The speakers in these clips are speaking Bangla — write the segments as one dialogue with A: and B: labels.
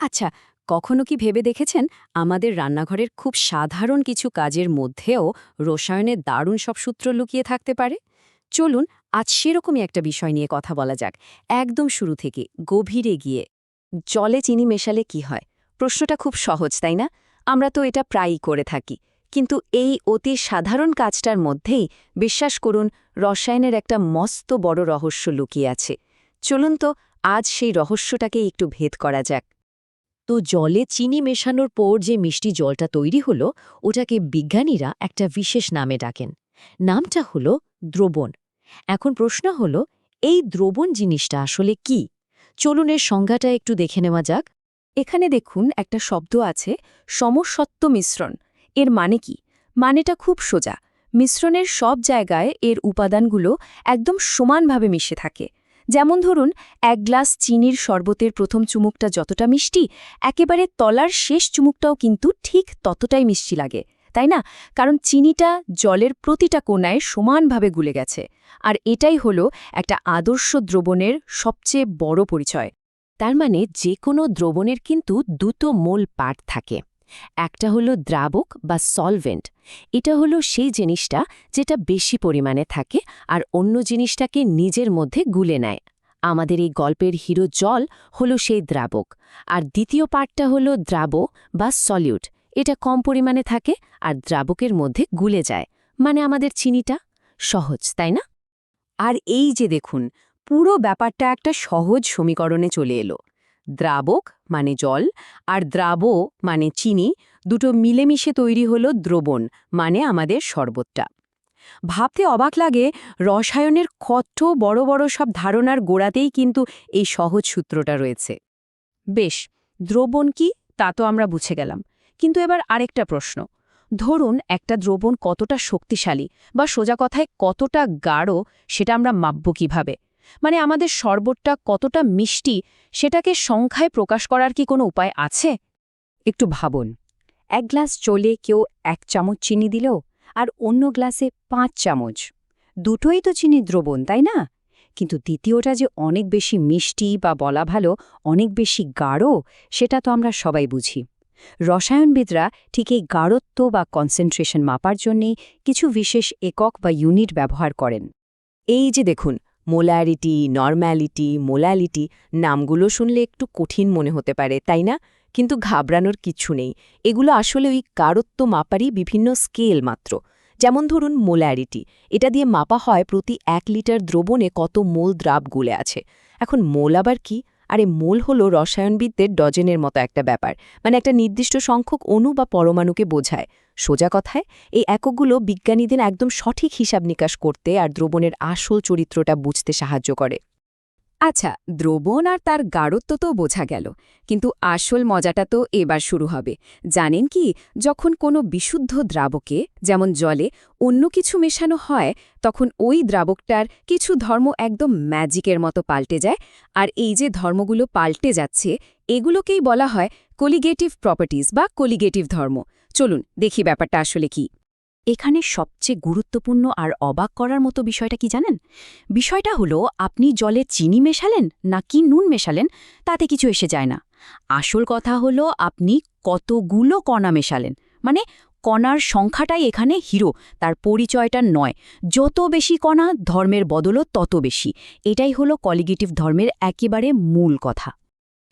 A: আচ্ছা, কখনো কি ভেবে দেখেছেন আমাদের রান্নাঘরের খুব সাধারণ কিছু কাজের মধ্যেও রসায়নের দারুণ সব সূত্র লুকিয়ে থাকতে পারে? চলুন আজ সেরকমই একটা বিষয় নিয়ে কথা বলা যাক, একদম শুরু থেকে গভীরে গিয়ে। জলে চিনি মেশালে কি হয়? প্রশ্নটা খুব সহজ, তাই না? আমরা তো এটা প্রায়ই করে থাকি। কিন্তু এই অতি সাধারণ কাজটার মধ্যেই বিশ্বাস করুন রসায়নের একটা মস্ত বড় রহস্য লুকিয়ে আছে। চলুন তো আজ সেই রহস্যটাকে একটু ভেদ করা যাক। তো জলে চিনি মেশানোর পর যে মিষ্টি জলটা তৈরি হলো ওটাকে বিজ্ঞানীরা একটা বিশেষ নামে ডাকেন। নামটা হলো দ্রবণ। এখন প্রশ্ন হলো, এই দ্রবণ জিনিসটা আসলে কি? চলুন এর সংজ্ঞাটা একটু দেখে নেওয়া যাক। এখানে দেখুন একটা শব্দ আছে, সমসত্ব মিশ্রণ। এর মানে কি? মানেটা খুব সোজা। মিশ্রণের সব জায়গায় এর উপাদানগুলো একদম সমানভাবে মিশে থাকে। যেমন ধরুন, এক গ্লাস চিনির শরবতের প্রথম চুমুকটা যতটা মিষ্টি, একেবারে তলার শেষ চুমুকটাও কিন্তু ঠিক ততটাই মিষ্টি লাগে, তাই না? কারণ চিনিটা জলের প্রতিটা কোণায় সমানভাবে গুলে গেছে। আর এটাই হলো একটা আদর্শ দ্রবণের সবচেয়ে বড় পরিচয়। তার মানে যে কোনো দ্রবণের কিন্তু দুটো মূল পার্ট থাকে। একটা হলো দ্রাবক বা সলভেন্ট। এটা হলো সেই জিনিসটা যেটা বেশি পরিমাণে থাকে আর অন্য জিনিসটাকে নিজের মধ্যে গুলে নেয়। আমাদের এই গল্পের হিরো জল হলো সেই দ্রাবক। আর দ্বিতীয় পার্টটা হলো দ্রাব বা সলিউট। এটা কম পরিমাণে থাকে আর দ্রাবকের মধ্যে গুলে যায়, মানে আমাদের চিনিটা। সহজ, তাই না? আর এই যে দেখুন, পুরো ব্যাপারটা একটা সহজ সমীকরণে চলে এলো। দ্রাবক মানে জল আর দ্রাব মানে চিনি, দুটো মিলেমিশে তৈরি হলো দ্রবণ, মানে আমাদের শরবতটা। ভাবতে অবাক লাগে, রসায়নের কত বড় বড় সব ধারণার গোড়াতেই কিন্তু এই সহজ সূত্রটা রয়েছে। বেশ, দ্রবণ কি তা তো আমরা বুঝে গেলাম, কিন্তু এবার আরেকটা প্রশ্ন। ধরুন একটা দ্রবণ কতটা শক্তিশালী বা সোজা কথায় কতটা গাঢ়, সেটা আমরা মাপব কিভাবে? মানে আমাদের শরবতটা কতটা মিষ্টি, সেটাকে সংখ্যায় প্রকাশ করার কি কোনো উপায় আছে? একটু ভাবুন, এক গ্লাস জলে কেউ 1 চামচ চিনি দিল আর অন্য গ্লাসে 5 চামচ। দুটোই তো চিনির দ্রবণ, তাই না? কিন্তু দ্বিতীয়টা যে অনেক বেশি মিষ্টি বা বলা ভালো অনেক বেশি গাঢ়, সেটা তো আমরা সবাই বুঝি। রসায়নবিদরা ঠিক এই গাঢ়ত্ব বা কনসেন্ট্রেশন মাপার জন্যেই কিছু বিশেষ একক বা ইউনিট ব্যবহার করেন। এই যে দেখুন, মোলারিটি, নরম্যালিটি, মোলালিটি, নামগুলো শুনলে একটু কঠিন মনে হতে পারে, তাই না? কিন্তু ঘাবড়ানোর কিচ্ছু নেই। এগুলো আসলে ওই গাঢ়ত্ব মাপারই বিভিন্ন স্কেল মাত্র। যেমন ধরুন মোলারিটি, এটা দিয়ে মাপা হয় প্রতি 1 লিটার দ্রবণে কত মোল দ্রাব গুলে আছে। এখন মোল আবার কি? আরে মোল হলো রসায়নবিদদের ডজেনের মতো একটা ব্যাপার, মানে একটা নির্দিষ্ট সংখ্যক অণু বা পরমাণুকে বোঝায়। সোজা কথায় এই এককগুলো বিজ্ঞানীদের একদম সঠিক হিসাব নিকাশ করতে আর দ্রবণের আসল চরিত্রটা বুঝতে সাহায্য করে। আচ্ছা, দ্রবণ আর তার গাঢ়ত্ব তো বোঝা গেল, কিন্তু আসল মজাটা তো এবার শুরু হবে। জানেন কি, যখন কোনো বিশুদ্ধ দ্রাবকে যেমন জলে অন্য কিছু মেশানো হয়, তখন ওই দ্রাবকটার কিছু ধর্ম একদম ম্যাজিকের মতো পাল্টে যায়। আর এই যে ধর্মগুলো পাল্টে যাচ্ছে, এগুলোকেই বলা হয় কোলিগেটিভ প্রপার্টিজ বা কোলিগেটিভ ধর্ম। চলুন দেখি ব্যাপারটা আসলে কি। এখানে সবচেয়ে গুরুত্বপূর্ণ আর অবাক করার মতো বিষয়টা কি জানেন? বিষয়টা হলো, আপনি জলে চিনি মেশালেন নাকি নুন মেশালেন, তাতে কিছু এসে যায় না। আসল কথা হলো আপনি কতগুলো কণা মেশালেন। মানে কণার সংখ্যাটাই এখানে হিরো, তার পরিচয়টা নয়। যত বেশি কণা, ধর্মের বদলও তত বেশি। এটাই হলো কলিগেটিভ ধর্মের একেবারে মূল কথা।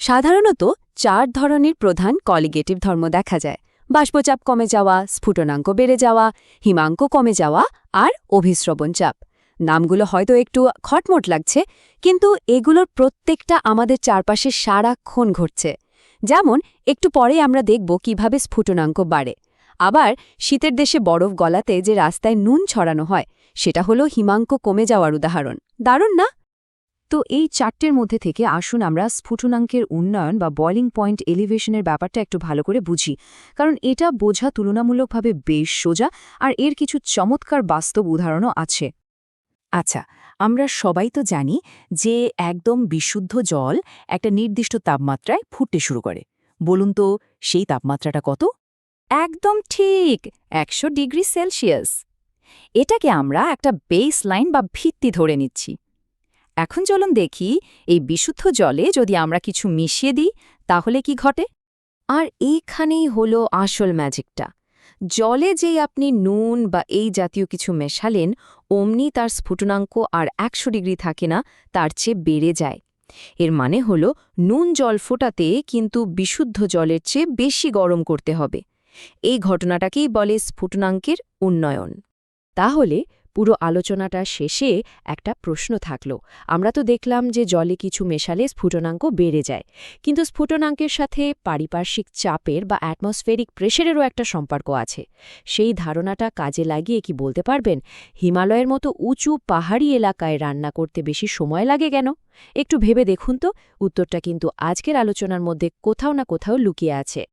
A: সাধারণত 4 ধরনের প্রধান কলিগেটিভ ধর্ম দেখা যায়: বাষ্পচাপ কমে যাওয়া, স্ফুটনাঙ্ক বেড়ে যাওয়া, হিমাঙ্ক কমে যাওয়া আর অভিস্রবণ চাপ। নামগুলো হয়তো একটু খটমট লাগছে, কিন্তু এগুলোর প্রত্যেকটা আমাদের চারপাশে সারাক্ষণ ঘটছে। যেমন একটু পরে আমরা দেখব কিভাবে স্ফুটনাঙ্ক বাড়ে। আবার শীতের দেশে বরফ গলাতে যে রাস্তায় নুন ছড়ানো হয়, সেটা হলো হিমাঙ্ক কমে যাওয়ার উদাহরণ। দারুণ না? তো এই 4টের মধ্যে থেকে আসুন আমরা স্ফুটনাঙ্কের উন্নয়ন বা বয়লিং পয়েন্ট এলিভেশনের ব্যাপারটা একটু ভালো করে বুঝি, কারণ এটা বোঝা তুলনামূলকভাবে বেশ সোজা আর এর কিছু চমৎকার বাস্তব উদাহরণও আছে। আচ্ছা, আমরা সবাই তো জানি যে একদম বিশুদ্ধ জল একটা নির্দিষ্ট তাপমাত্রায় ফুটতে শুরু করে। বলুন তো সেই তাপমাত্রাটা কত? একদম ঠিক, 100 ডিগ্রি সেলসিয়াস। এটাকে আমরা একটা বেস লাইন বা ভিত্তি ধরে নিচ্ছি। এখন চলুন দেখি, এই বিশুদ্ধ জলে যদি আমরা কিছু মিশিয়ে দিই, তাহলে কি ঘটে? আর এইখানেই হলো আসল ম্যাজিকটা। জলে যেই আপনি নুন বা এই জাতীয় কিছু মেশালেন, অমনি তার স্ফুটনাঙ্ক আর 100 ডিগ্রি থাকে না, তার চেয়ে বেড়ে যায়। এর মানে হলো নুন জল ফোটাতে কিন্তু বিশুদ্ধ জলের চেয়ে বেশি গরম করতে হবে। এই ঘটনাটাকেই বলে স্ফুটনাঙ্কের উন্নয়ন। তাহলে পুরো আলোচনাটা শেষে একটা প্রশ্ন থাকলো। আমরা তো দেখলাম যে জলে কিছু মেশালে স্ফুটনাঙ্ক বেড়ে যায়, কিন্তু স্ফুটনাঙ্কের সাথে পারিপার্শ্বিক চাপের বা অ্যাটমসফেরিক প্রেশারেরও একটা সম্পর্ক আছে। সেই ধারণাটা কাজে লাগিয়ে কি বলতে পারবেন হিমালয়ের মতো উঁচু পাহাড়ি এলাকায় রান্না করতে বেশি সময় লাগে কেন? একটু ভেবে দেখুন তো, উত্তরটা কিন্তু আজকের আলোচনার মধ্যে কোথাও না কোথাও লুকিয়ে আছে।